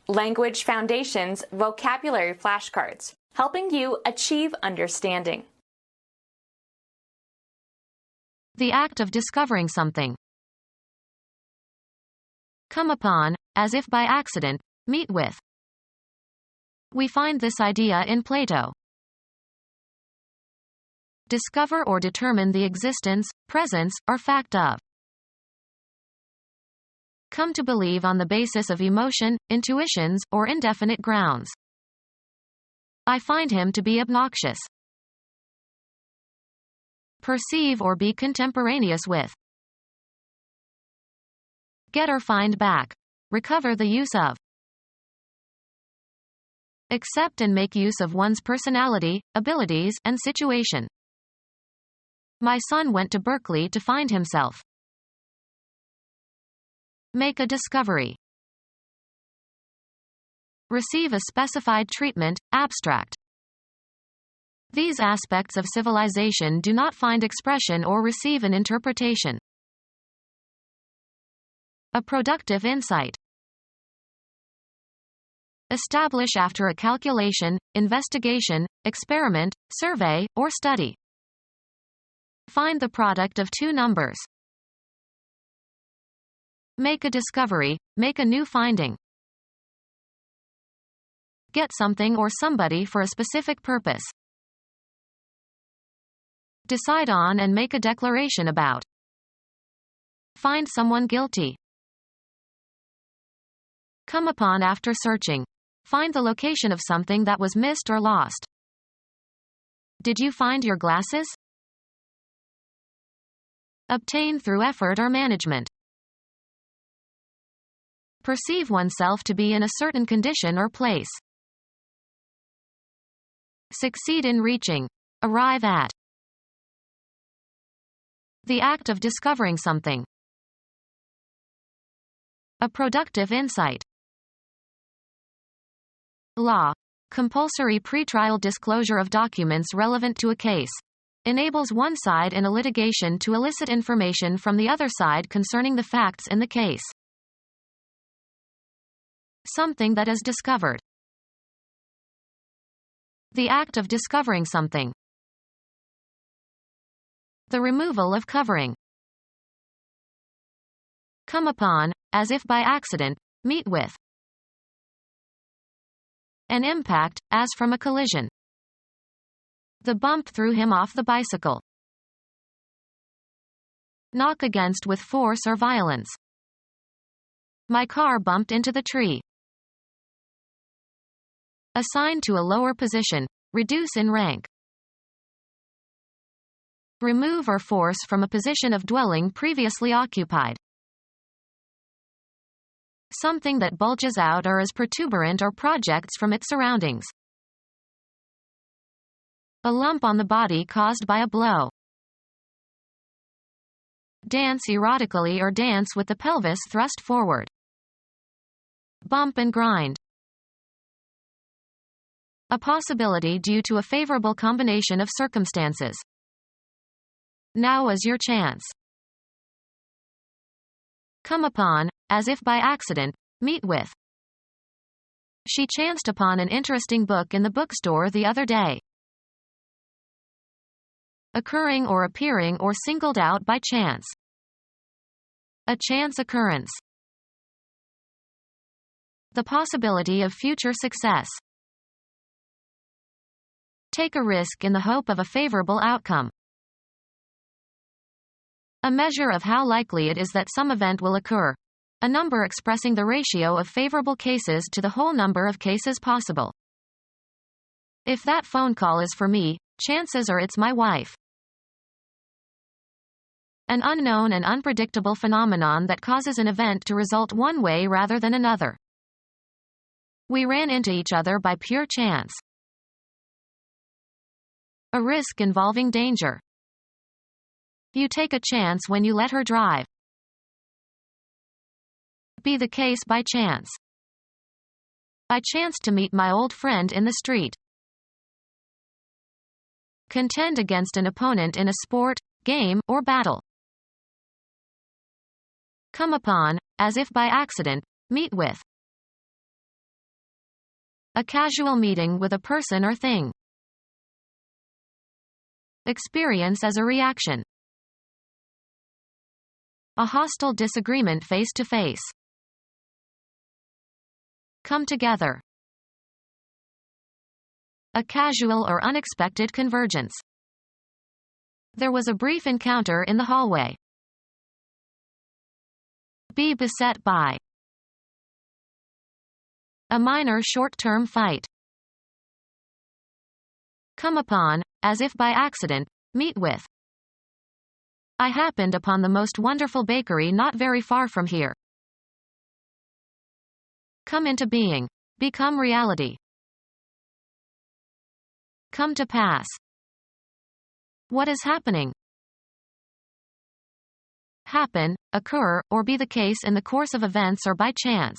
Language Foundations Vocabulary Flashcards, helping you achieve understanding. The act of discovering something. Come upon, as if by accident, meet with. We find this idea in Plato. Discover or determine the existence, presence, or fact of. Come to believe on the basis of emotion, intuitions, or indefinite grounds. I find him to be obnoxious. Perceive or be contemporaneous with. Get or find back. Recover the use of. Accept and make use of one's personality, abilities, and situation. My son went to Berkeley to find himself. Make a discovery. Receive a specified treatment, abstract. These aspects of civilization do not find expression or receive an interpretation. A productive insight. Establish after a calculation, investigation, experiment, survey, or study. Find the product of two numbers. Make a discovery, make a new finding. Get something or somebody for a specific purpose. Decide on and make a declaration about. Find someone guilty. Come upon after searching. Find the location of something that was missed or lost. Did you find your glasses? Obtain through effort or management. Perceive oneself to be in a certain condition or place. Succeed in reaching. Arrive at. The act of discovering something. A productive insight. Law. Compulsory pretrial disclosure of documents relevant to a case. Enables one side in a litigation to elicit information from the other side concerning the facts in the case. Something that is discovered. The act of discovering something. The removal of covering. Come upon, as if by accident, meet with. An impact, as from a collision. The bump threw him off the bicycle. Knock against with force or violence. My car bumped into the tree. Assign to a lower position, reduce in rank. Remove or force from a position of dwelling previously occupied. Something that bulges out or is protuberant or projects from its surroundings. A lump on the body caused by a blow. Dance erotically or dance with the pelvis thrust forward. Bump and grind. A possibility due to a favorable combination of circumstances. Now is your chance. Come upon, as if by accident, meet with. She chanced upon an interesting book in the bookstore the other day. Occurring or appearing or singled out by chance. A chance occurrence. The possibility of future success. Take a risk in the hope of a favorable outcome. A measure of how likely it is that some event will occur. A number expressing the ratio of favorable cases to the whole number of cases possible. If that phone call is for me, chances are it's my wife. An unknown and unpredictable phenomenon that causes an event to result one way rather than another. We ran into each other by pure chance. A risk involving danger. You take a chance when you let her drive. Be the case by chance. I chanced to meet my old friend in the street. Contend against an opponent in a sport, game, or battle. Come upon, as if by accident, meet with. A casual meeting with a person or thing. Experience as a reaction. A hostile disagreement face to face. Come together. A casual or unexpected convergence. There was a brief encounter in the hallway. Be beset by. A minor short-term fight. Come upon, as if by accident, meet with. I happened upon the most wonderful bakery not very far from here. Come into being. Become reality. Come to pass. What is happening? Happen, occur, or be the case in the course of events or by chance.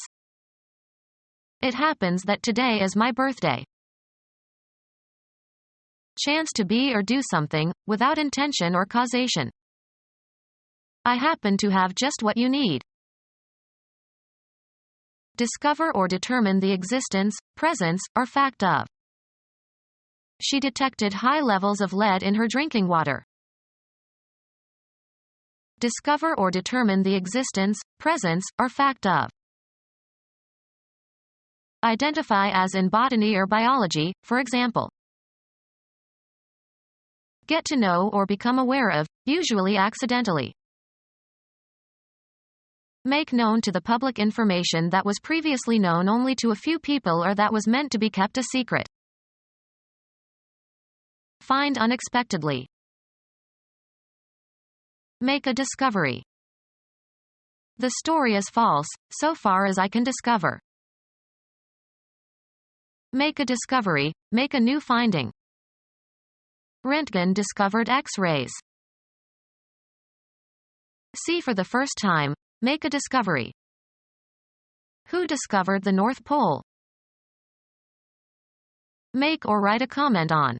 It happens that today is my birthday. Chance to be or do something, without intention or causation. I happen to have just what you need. Discover or determine the existence, presence, or fact of. She detected high levels of lead in her drinking water. Discover or determine the existence, presence, or fact of. Identify as in botany or biology, for example. Get to know or become aware of, usually accidentally. Make known to the public information that was previously known only to a few people or that was meant to be kept a secret. Find unexpectedly. Make a discovery. The story is false, so far as I can discover. Make a discovery, make a new finding. Röntgen discovered X-rays. See for the first time, make a discovery. Who discovered the North Pole? Make or write a comment on.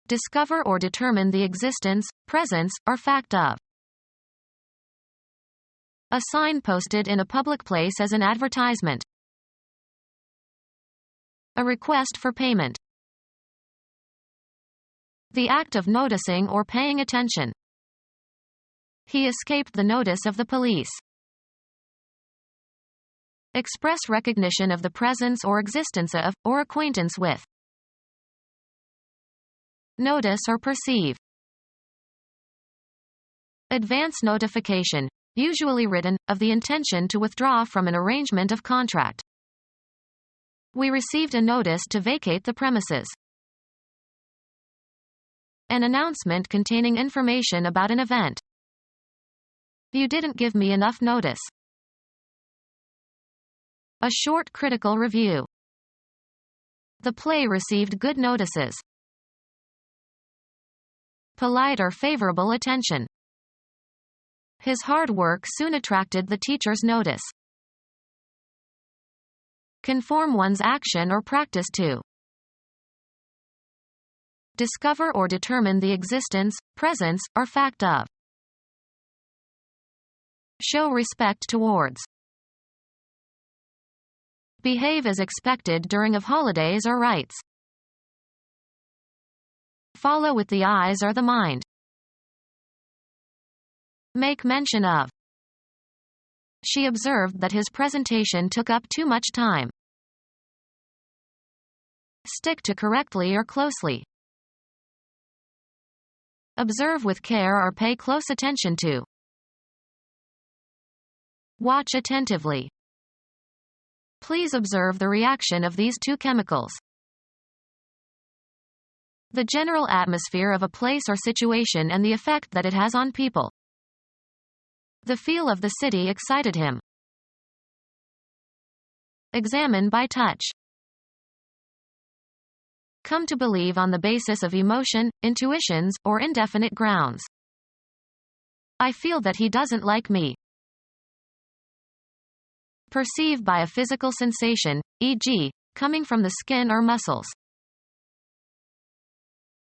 Discover or determine the existence, presence, or fact of. A sign posted in a public place as an advertisement. A request for payment. The act of noticing or paying attention. He escaped the notice of the police. Express recognition of the presence or existence of, or acquaintance with. Notice or perceive. Advance notification, usually written, of the intention to withdraw from an arrangement of contract. We received a notice to vacate the premises. An announcement containing information about an event. You didn't give me enough notice. A short critical review. The play received good notices. Polite or favorable attention. His hard work soon attracted the teacher's notice. Conform one's action or practice to. Discover or determine the existence, presence, or fact of. Show respect towards. Behave as expected during of holidays or rites. Follow with the eyes or the mind. Make mention of. She observed that his presentation took up too much time. Stick to correctly or closely. Observe with care or pay close attention to. Watch attentively. Please observe the reaction of these two chemicals. The general atmosphere of a place or situation and the effect that it has on people. The feel of the city excited him. Examine by touch. Come to believe on the basis of emotion, intuitions, or indefinite grounds. I feel that he doesn't like me. Perceive by a physical sensation, e.g., coming from the skin or muscles.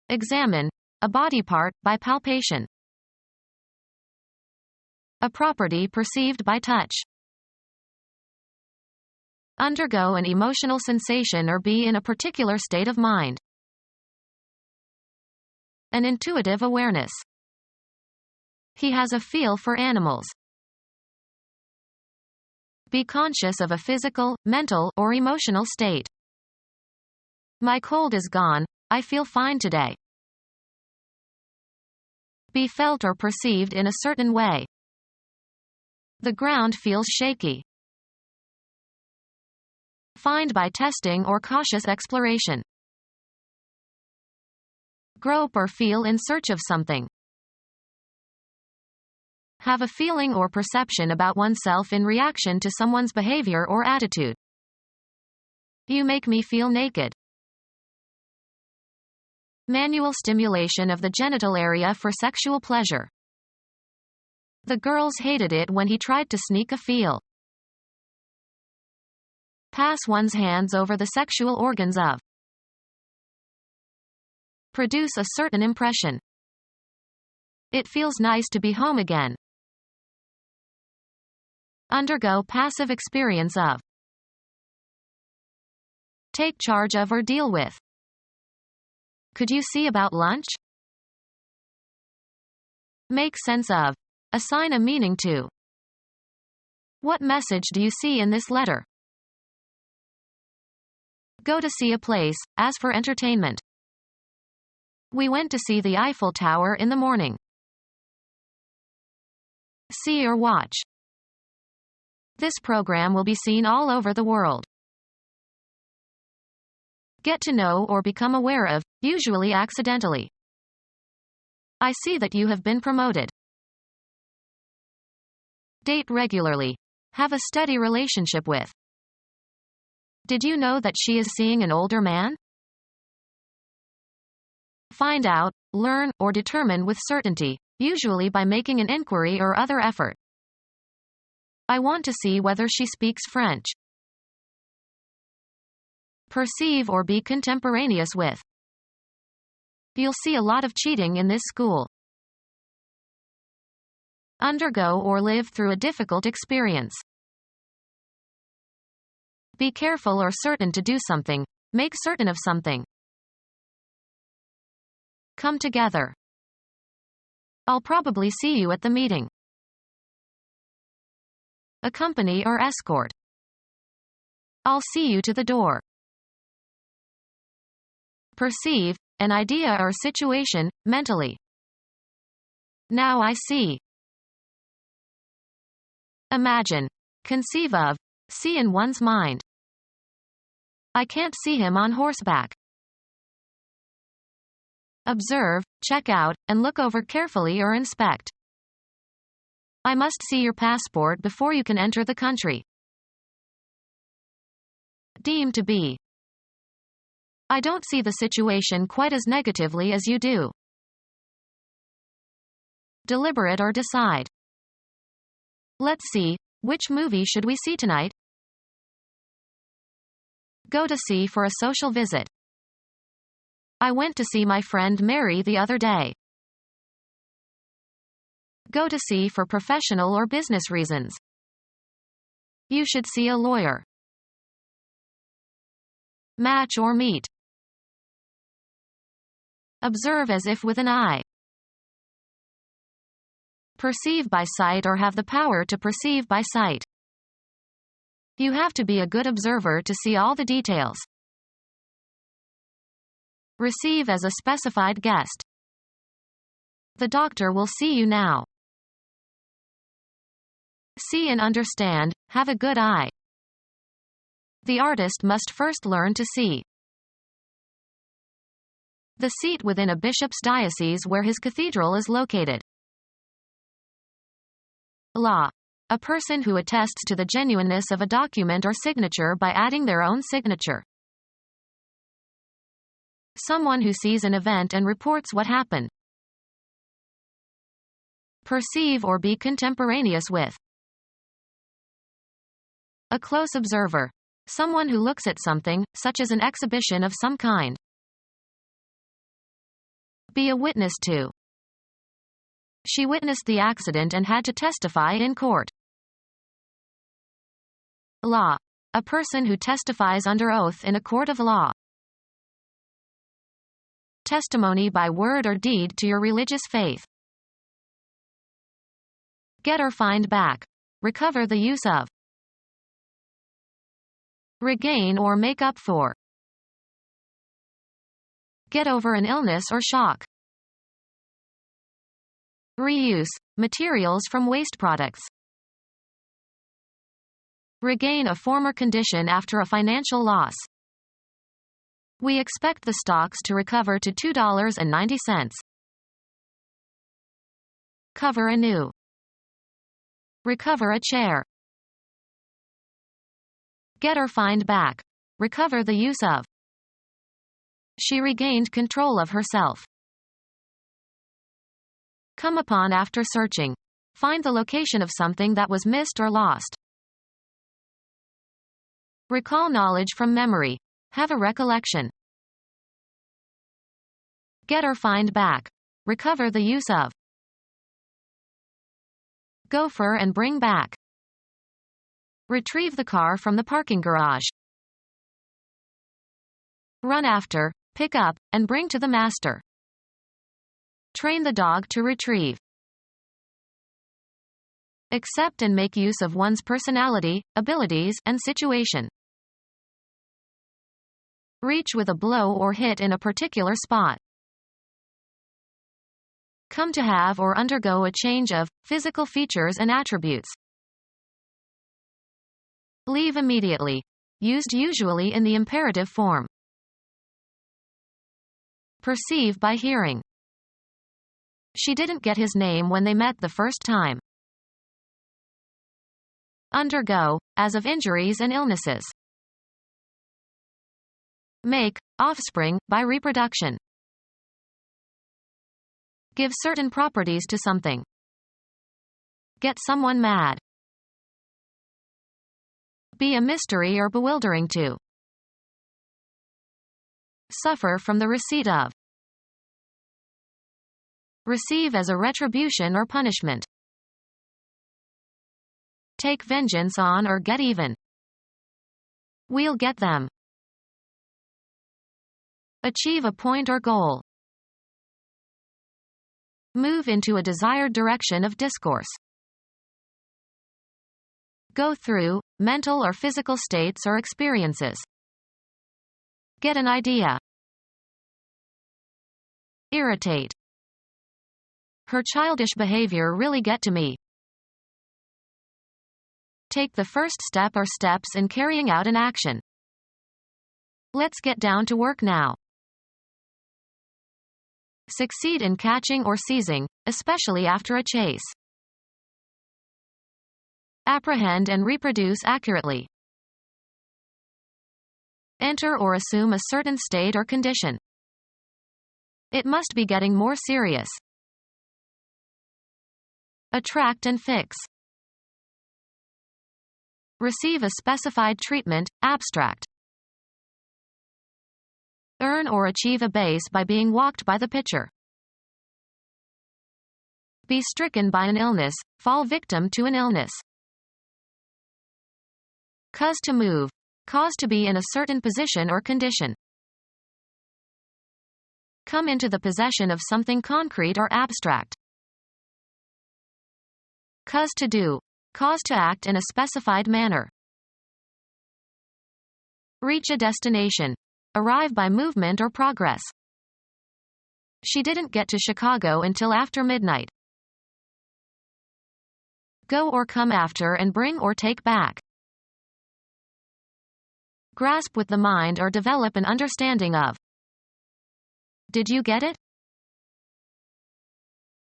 Examine, a body part, by palpation. A property perceived by touch. Undergo an emotional sensation or be in a particular state of mind. An intuitive awareness. He has a feel for animals. Be conscious of a physical, mental, or emotional state. My cold is gone, I feel fine today. Be felt or perceived in a certain way. The ground feels shaky. Find by testing or cautious exploration. Grope or feel in search of something. Have a feeling or perception about oneself in reaction to someone's behavior or attitude. You make me feel naked. Manual stimulation of the genital area for sexual pleasure. The girls hated it when he tried to sneak a feel. Pass one's hands over the sexual organs of. Produce a certain impression. It feels nice to be home again. Undergo passive experience of. Take charge of or deal with. Could you see about lunch? Make sense of. Assign a meaning to. What message do you see in this letter? Go to see a place, as for entertainment. We went to see the Eiffel Tower in the morning. See or watch. This program will be seen all over the world. Get to know or become aware of, usually accidentally. I see that you have been promoted. Date regularly. Have a steady relationship with. Did you know that she is seeing an older man? Find out, learn, or determine with certainty, usually by making an inquiry or other effort. I want to see whether she speaks French. Perceive or be contemporaneous with. You'll see a lot of cheating in this school. Undergo or live through a difficult experience. Be careful or certain to do something. Make certain of something. Come together. I'll probably see you at the meeting. Accompany or escort. I'll see you to the door. Perceive, an idea or situation, mentally. Now I see. Imagine. Conceive of. See in one's mind. I can't see him on horseback. Observe, check out, and look over carefully or inspect. I must see your passport before you can enter the country. Deem to be. I don't see the situation quite as negatively as you do. Deliberate or decide. Let's see, which movie should we see tonight? Go to see for a social visit. I went to see my friend Mary the other day. Go to see for professional or business reasons. You should see a lawyer. Match or meet. Observe as if with an eye. Perceive by sight or have the power to perceive by sight. You have to be a good observer to see all the details. Receive as a specified guest. The doctor will see you now. See and understand, have a good eye. The artist must first learn to see. The seat within a bishop's diocese where his cathedral is located. Law. A person who attests to the genuineness of a document or signature by adding their own signature. Someone who sees an event and reports what happened. Perceive or be contemporaneous with. A close observer. Someone who looks at something, such as an exhibition of some kind. Be a witness to. She witnessed the accident and had to testify in court. Law. a person who testifies under oath in a court of law. Testimony by word or deed to your religious faith. Get or find back. Recover the use of. Regain or make up for. Get over an illness or shock. Reuse, materials from waste products. Regain a former condition after a financial loss. We expect the stocks to recover to $2.90. Cover anew. Recover a chair. Get or find back. Recover the use of. She regained control of herself. Come upon after searching. Find the location of something that was missed or lost. Recall knowledge from memory. Have a recollection. Get or find back. Recover the use of. Go for and bring back. Retrieve the car from the parking garage. Run after, pick up, and bring to the master. Train the dog to retrieve. Accept and make use of one's personality, abilities, and situation. Reach with a blow or hit in a particular spot. Come to have or undergo a change of physical features and attributes. Leave immediately. Used usually in the imperative form. Perceive by hearing. She didn't get his name when they met the first time. Undergo, as of injuries and illnesses. Make, offspring, by reproduction. Give certain properties to something. Get someone mad. Be a mystery or bewildering to. Suffer from the receipt of. Receive as a retribution or punishment. Take vengeance on or get even. We'll get them. Achieve a point or goal. Move into a desired direction of discourse. Go through, mental or physical states or experiences. Get an idea. Irritate. Her childish behavior really get to me. Take the first step or steps in carrying out an action. Let's get down to work now. Succeed in catching or seizing, especially after a chase. Apprehend and reproduce accurately. Enter or assume a certain state or condition. It must be getting more serious. Attract and fix. Receive a specified treatment, abstract. Earn or achieve a base by being walked by the pitcher. Be stricken by an illness, fall victim to an illness. Cause to move. Cause to be in a certain position or condition. Come into the possession of something concrete or abstract. Cause to do. Cause to act in a specified manner. Reach a destination. Arrive by movement or progress. She didn't get to Chicago until after midnight. Go or come after and bring or take back. Grasp with the mind or develop an understanding of. Did you get it?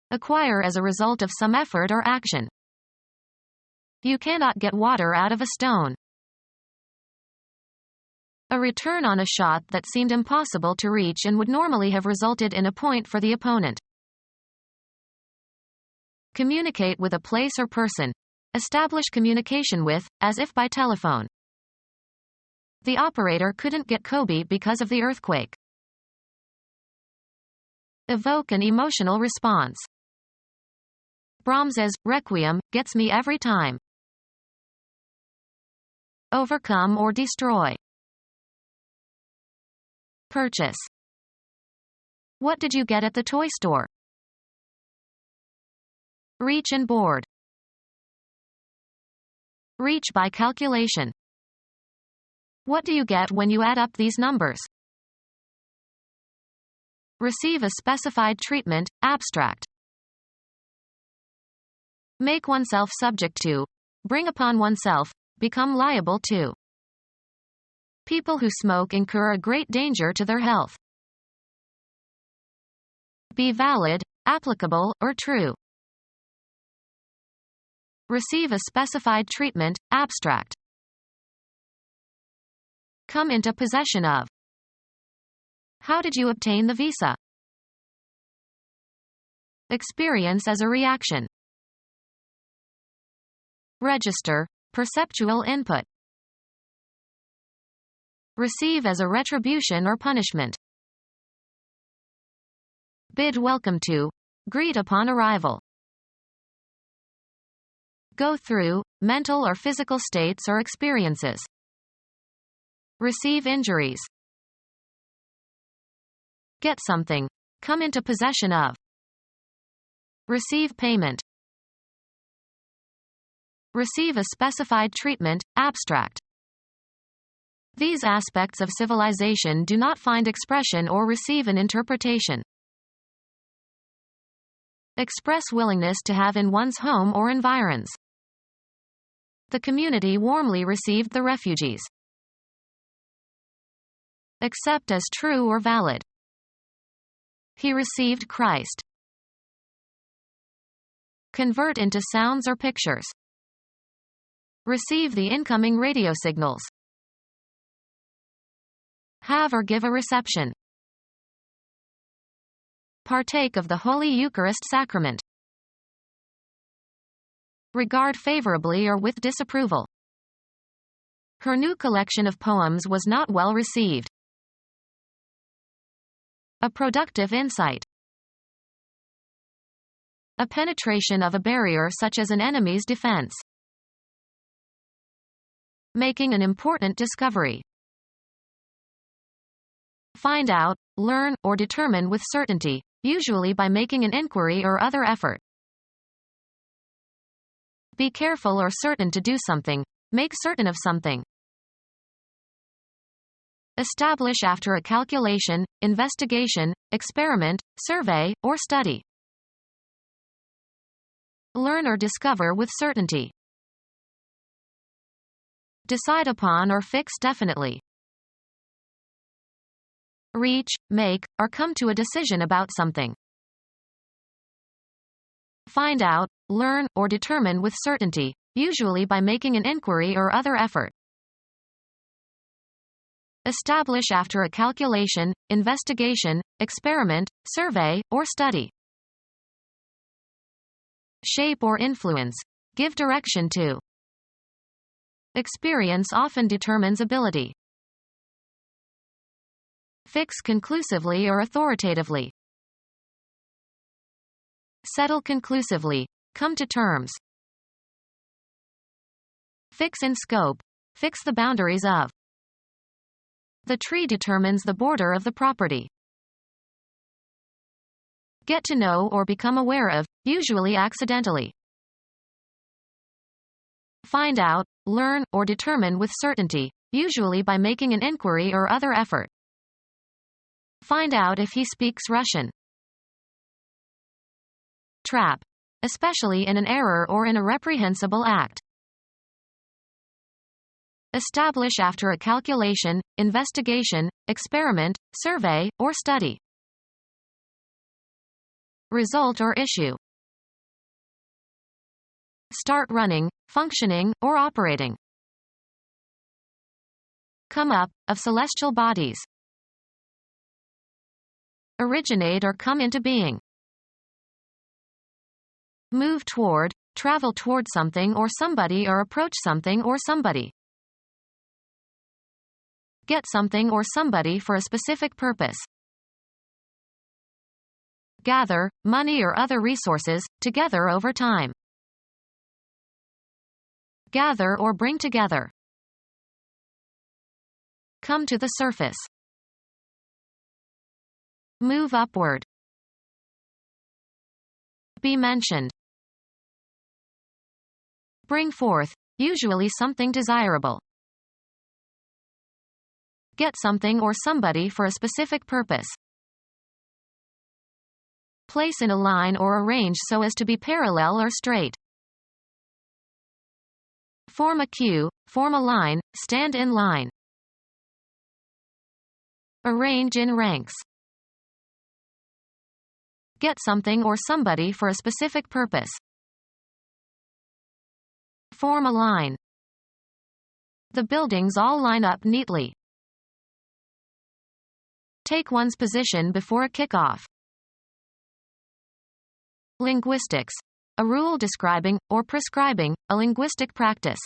Acquire as a result of some effort or action. You cannot get water out of a stone. A return on a shot that seemed impossible to reach and would normally have resulted in a point for the opponent. Communicate with a place or person. Establish communication with, as if by telephone. The operator couldn't get Kobe because of the earthquake. Evoke an emotional response. Brahms's Requiem gets me every time. overcome or destroy. Purchase. What did you get at the toy store? Reach and board. Reach by calculation. What do you get when you add up these numbers? Receive a specified treatment, abstract. Make oneself subject to. Bring upon oneself. Become liable to. People who smoke incur a great danger to their health. Be valid, applicable, or true. Receive a specified treatment, abstract. Come into possession of. How did you obtain the visa? Experience as a reaction. Register, perceptual input. Receive as a retribution or punishment. Bid welcome to. Greet upon arrival. Go through, mental or physical states or experiences. Receive injuries. Get something. Come into possession of. Receive payment. Receive a specified treatment, abstract. These aspects of civilization do not find expression or receive an interpretation. Express willingness to have in one's home or environs. The community warmly received the refugees. Accept as true or valid. He received Christ. Convert into sounds or pictures. Receive the incoming radio signals. Have or give a reception. Partake of the Holy Eucharist Sacrament. Regard favorably or with disapproval. Her new collection of poems was not well received. A productive insight. A penetration of a barrier such as an enemy's defense. Making an important discovery. Find out, learn, or determine with certainty, usually by making an inquiry or other effort. Be careful or certain to do something. Make certain of something. Establish after a calculation, investigation, experiment, survey, or study. Learn or discover with certainty. Decide upon or fix definitely. Reach, make, or come to a decision about something. Find out, learn, or determine with certainty, usually by making an inquiry or other effort. Establish after a calculation, investigation, experiment, survey, or study. Shape or influence. Give direction to. Experience often determines ability. Fix conclusively or authoritatively. Settle conclusively. Come to terms. Fix in scope. Fix the boundaries of. The tree determines the border of the property. Get to know or become aware of, usually accidentally. Find out, learn, or determine with certainty, usually by making an inquiry or other effort. Find out if he speaks Russian. Trap. Especially in an error or in a reprehensible act. Establish after a calculation, investigation, experiment, survey, or study. Result or issue. Start running, functioning, or operating. Come up, of celestial bodies. Originate or come into being. Move toward, travel toward something or somebody or approach something or somebody. Get something or somebody for a specific purpose. Gather, money or other resources, together over time. Gather or bring together. Come to the surface. Move upward. Be mentioned. Bring forth, usually something desirable. Get something or somebody for a specific purpose. Place in a line or arrange so as to be parallel or straight. Form a queue, form a line, stand in line. Arrange in ranks. Get something or somebody for a specific purpose. Form a line. The buildings all line up neatly. Take one's position before a kickoff. Linguistics. A rule describing, or prescribing, a linguistic practice.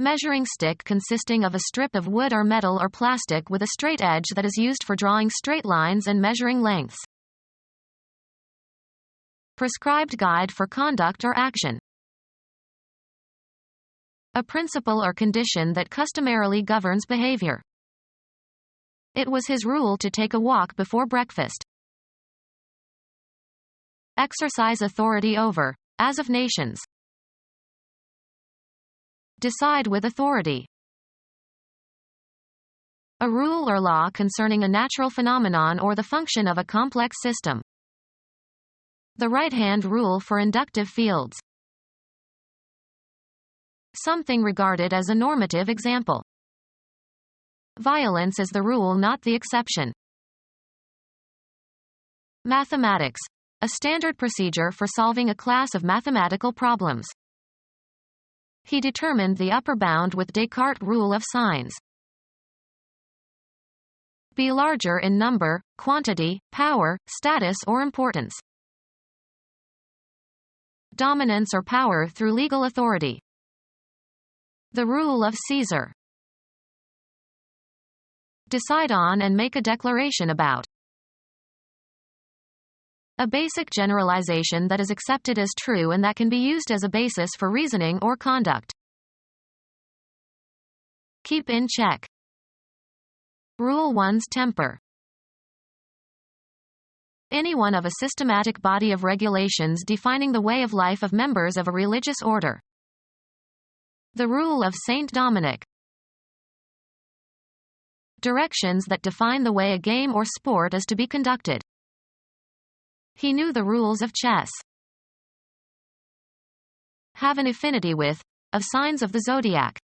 Measuring stick consisting of a strip of wood or metal or plastic with a straight edge that is used for drawing straight lines and measuring lengths. Prescribed guide for conduct or action. A principle or condition that customarily governs behavior. It was his rule to take a walk before breakfast. Exercise authority over, as of nations. Decide with authority. A rule or law concerning a natural phenomenon or the function of a complex system. The right-hand rule for inductive fields. Something regarded as a normative example. Violence is the rule, not the exception. Mathematics. A standard procedure for solving a class of mathematical problems. He determined the upper bound with Descartes' rule of signs. Be larger in number, quantity, power, status or importance. Dominance or power through legal authority. The rule of Caesar. Decide on and make a declaration about. A basic generalization that is accepted as true and that can be used as a basis for reasoning or conduct. Keep in check. Rule one's temper. Any one of a systematic body of regulations defining the way of life of members of a religious order. The rule of Saint Dominic. Directions that define the way a game or sport is to be conducted. He knew the rules of chess. Have an affinity with, of signs of the zodiac.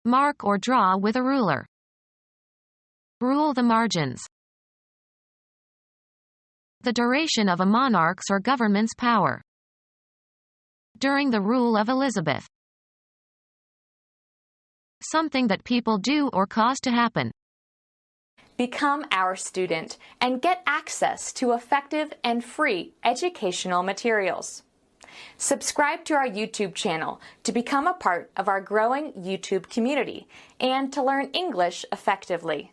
Mark or draw with a ruler. Rule the margins. The duration of a monarch's or government's power. During the rule of Elizabeth. Something that people do or cause to happen. Become our student and get access to effective and free educational materials. Subscribe to our YouTube channel to become a part of our growing YouTube community and to learn English effectively.